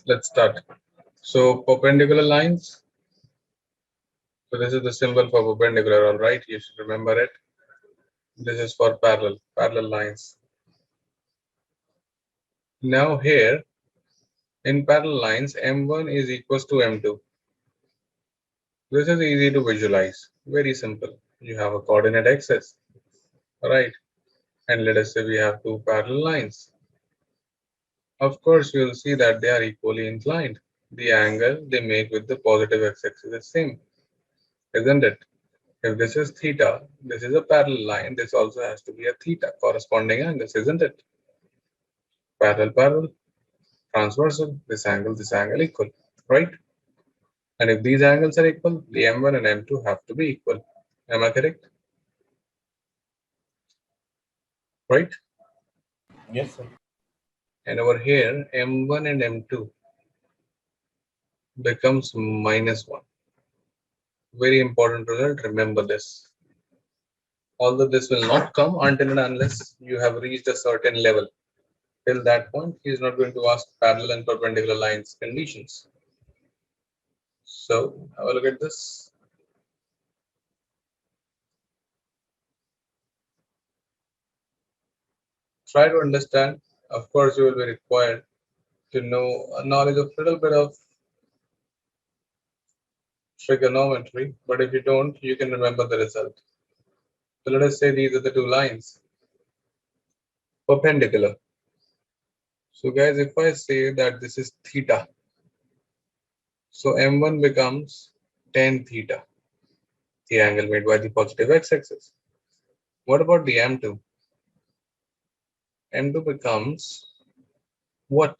Let's start. So perpendicular lines. So this is the symbol for perpendicular, all right? You should remember it. This is for parallel lines. Now here, in parallel lines, M1 is equals to M2. This is easy to visualize, very simple. You have a coordinate axis, right? And let us say we have two parallel lines. Of course, you will see that they are equally inclined. The angle they make with the positive x-axis is the same, isn't it? If this is theta, this is a parallel line, this also has to be a theta corresponding angles, isn't it? Parallel, transversal, this angle equal, right? And if these angles are equal, the M1 and M2 have to be equal. Am I correct? Right? Yes, sir. And over here, M1 and M2 becomes -1. Very important result, remember this. Although this will not come until and unless you have reached a certain level. Till that point, he is not going to ask parallel and perpendicular lines conditions. So have a look at this. Try to understand. Of course, you will be required to know a knowledge of little bit of trigonometry, but if you don't, you can remember the result. So let us say these are the two lines, perpendicular. So guys, if I say that this is theta, so M1 becomes tan theta, the angle made by the positive x-axis. What about the M2? M2 becomes what?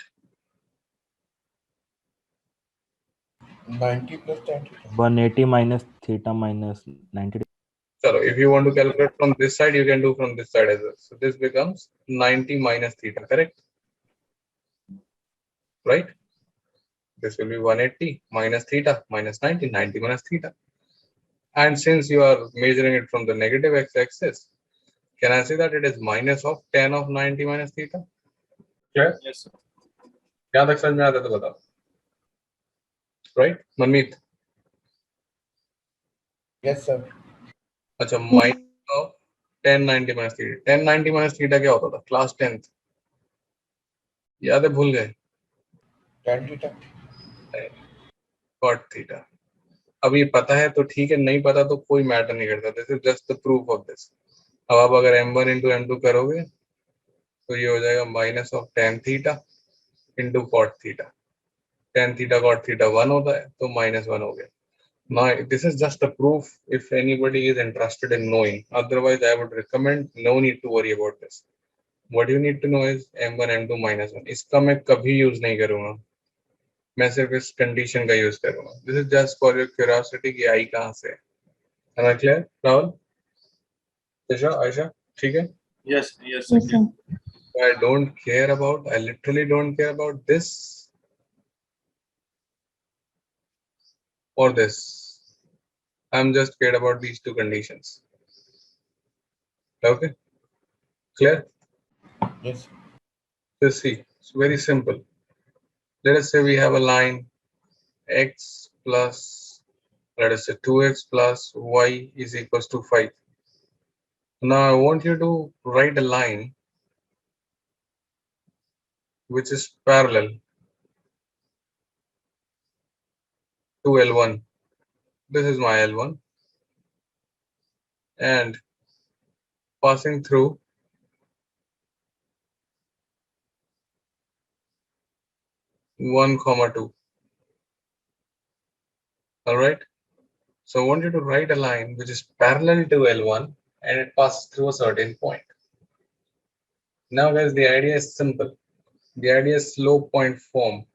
90 plus 10. 180 minus theta minus 90. So if you want to calculate from this side, you can do from this side as well. So this becomes 90 minus theta, correct? Right? This will be 180 minus theta minus 90, 90 minus theta. And since you are measuring it from the negative x-axis, can I say that it is minus of tan of 90 minus theta? Clear? Yes, sir. यहाँ तक समझ में आता है तो बताओ. Right? मनमीत. Yes, sir. अच्छा, minus of tan 90 minus theta. tan 90 minus theta क्या होता था? Class 10th. याद है, भूल गए? Tan theta. Cot theta. अब ये पता है तो ठीक है, नहीं पता तो कोई मैटर नहीं करता. This is just the proof of this. अब आप अगर m1 इंटू m2 करोगे तो ये हो जाएगा minus of tan theta into cot theta. tan theta cot theta 1 होता है तो -1 हो गया. Now this is just a proof if anybody is interested in knowing. Otherwise I would recommend no need to worry about this. What you need to know is m1 m2 -1. इसका मैं कभी use नहीं करूंगा, मैं सिर्फ इस condition का use करूंगा. This is just for your curiosity कि आई कहां से है. Am I clear? राहुल, दिशा, आयशा, ठीक है? Yes, yes, sir. I don't care about, I literally don't care about this or this. I'm just cared about these two conditions. Okay? Clear? Yes. Let's see. It's very simple. Let us say we have a line x plus, let us say 2x plus y is equals to 5. Now I want you to write a line which is parallel to L1. This is my L1 and passing through 1, 2. All right. So I want you to write a line which is parallel to L1 and it passes through a certain point. Now guys, the idea is simple. The idea is slope point form.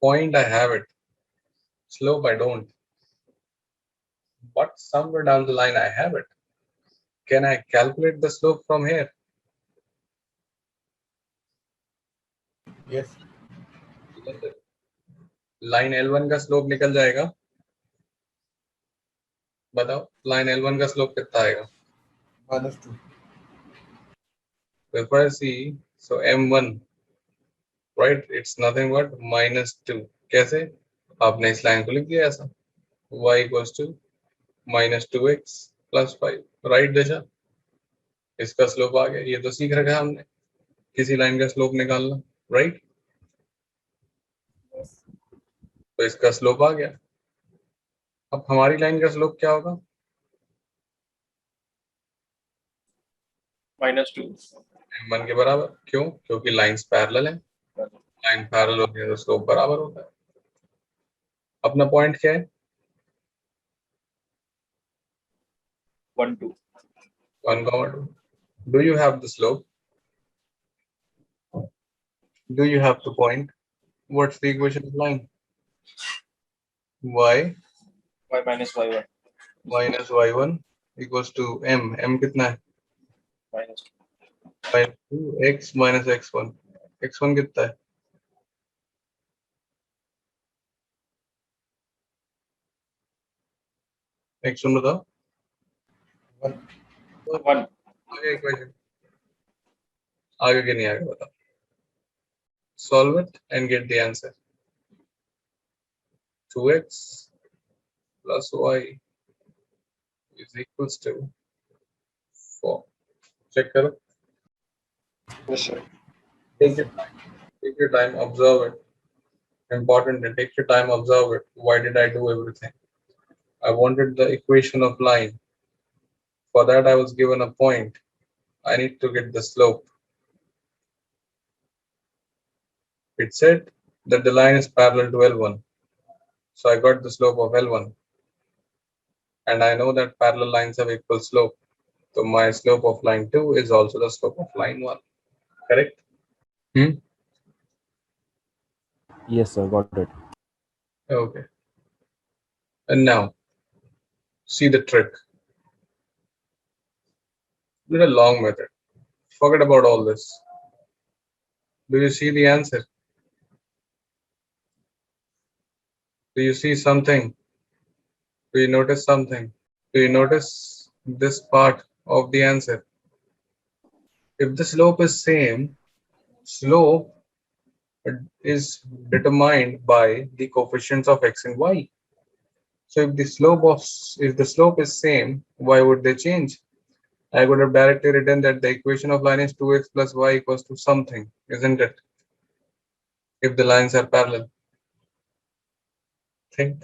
Point I have it, slope I don't. But somewhere down the line I have it. Can I calculate the slope from here? Yes. Line L1 का slope निकल जाएगा. बताओ, line L1 का slope कितना आएगा? -2. If I see So m1 right, it's nothing but -2. कैसे? आपने इस लाइन को लिख दिया ऐसा, y equals to -2x plus 5, right दिशा? इसका स्लोप आ गया, ये तो सीख रखा है हमने किसी लाइन का स्लोप निकालना, राइट? तो इसका स्लोप आ गया। अब हमारी लाइन का स्लोप क्या होगा? -2 m1 के बराबर। क्यों? क्योंकि लाइंस पैरेलल हैं, लाइन पैरेलल होती है तो स्लोप बराबर होता है। अपना पॉइंट क्या है? 1 2 1, 2. Do you have the slope? Do you have the point? What's the equation of line? Y y minus y1 minus y1 equals to m. m कितना है? -2 x minus x1. x1 कितना है? x1 बताओ। 1 आगे equation, आगे के नहीं आगे बताओ। Solve it and get the answer. 2x plus y is equals to 4. Check करो। yes sir Take your time. Take your time. Observe it. Important. Take your time. Observe it. Why did I do everything? I wanted the equation of line. For that, I was given a point. I need to get the slope. It said that the line is parallel to L1. So I got the slope of L1. And I know that parallel lines have equal slope. So my slope of line 2 is also the slope of line 1. Correct? Yes, sir. Got it. Okay. And now, see the trick. Did a long method. Forget about all this. Do you see the answer? Do you see something? Do you notice something? Do you notice this part of the answer? If the slope is same, slope is determined by the coefficients of x and y. So if the slope is same, why would they change? I would have directly written that the equation of line is 2x plus y equals to something, isn't it? If the lines are parallel. Think.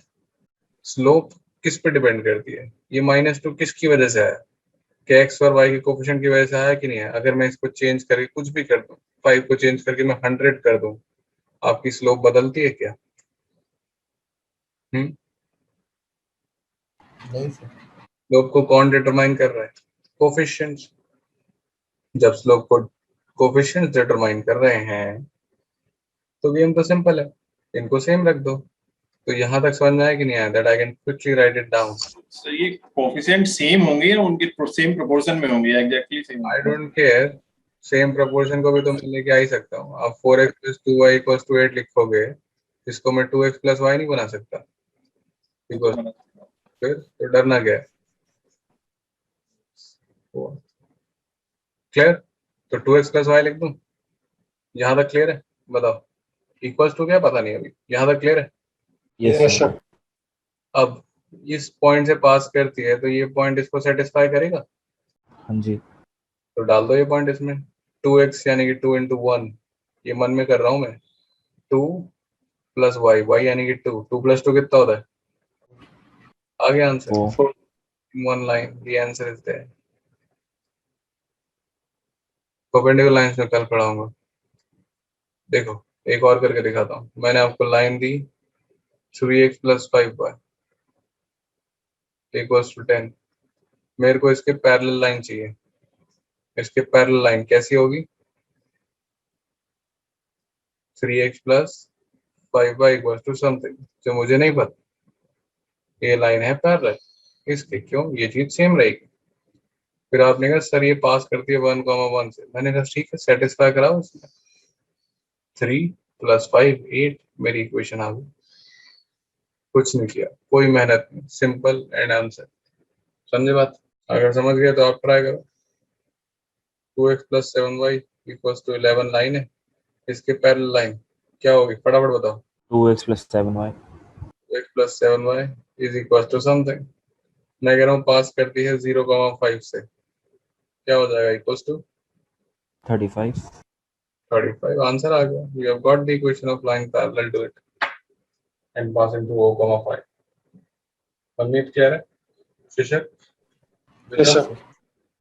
Slope किस पे depend करती है? ये -2 किसकी वजह से आया? क्या x और y के कोफिशिएंट की वजह से आया कि नहीं है? अगर मैं इसको चेंज करके कुछ भी कर दूं, 5 को चेंज करके मैं 100 कर दूं, आपकी स्लोप बदलती है क्या? नहीं सर स्लोप को कौन डिटरमाइन कर रहा है? कोफिशिएंट्स। जब स्लोप को कोफिशिएंट्स डिटरमाइन कर रहे हैं तो गेम तो सिंपल है, इनको सेम रख दो। तो यहाँ तक समझ में आया कि नहीं आया? That I can quickly right it down. Sir ये कोएफिशिएंट सेम होंगे या उनके सेम प्रोपोर्शन में होंगे? Exactly same. I don't care, same proportion को भी तो मैं लेके आ ही सकता हूँ। आप 4x plus 2y equals to 8 लिखोगे, इसको मैं 2x plus y नहीं बना सकता? बिकॉज फिर तो डरना क्या है? क्लियर? तो 2x plus y लिख दूं? यहाँ तक क्लियर है? बताओ। इक्वल्स टू क्या पता नहीं अभी, यहाँ तक क्लियर है? Yes, yes sir. sir अब इस पॉइंट से पास करती है तो ये पॉइंट इसको सेटिस्फाई करेगा? हाँ जी. तो डाल दो ये पॉइंट इसमें। 2x यानी कि 2 into 1, ये मन में कर रहा हूँ मैं। 2 plus y यानी कि 2, 2 plus 2 कितना होता है? आ गया answer. 4. One line, the answer is there. Perpendicular lines में कल पढ़ाऊंगा। देखो एक और करके दिखाता हूँ। मैंने आपको line the 3x plus 5y equals to 10। मेरे को इसके पैरेलल लाइन चाहिए। इसके पैरेलल लाइन कैसी होगी? 3x plus 5y equals to something, जो मुझे नहीं पता। ये लाइन है पैरेलल, इसके क्यों ये चीज सेम रहेगी। फिर आपने कहा सर ये पास करती है 1,1 से। मैंने कहा ठीक है, सेटिस्फाई कराओ उसमें। 3 plus 5 8 मेरी इक्वेशन आ गई। कुछ नहीं किया, कोई मेहनत नहीं, सिंपल एंड आंसर। समझे बात? अगर समझ गए तो आप ट्राई करो। 2x plus 7y equals to 11 line है, इसके पैरेलल लाइन क्या होगी फटाफट बताओ। 2x plus 7y. x plus 7y is equal to something, मैं कह रहा हूँ पास करती है 0,5 से, क्या हो जाएगा इक्वल्स टू 35. 35। आंसर आ गया, you have got the equation of line parallel to it and passing to 0,5। Manmeet क्या है शिशर? Yes, sir.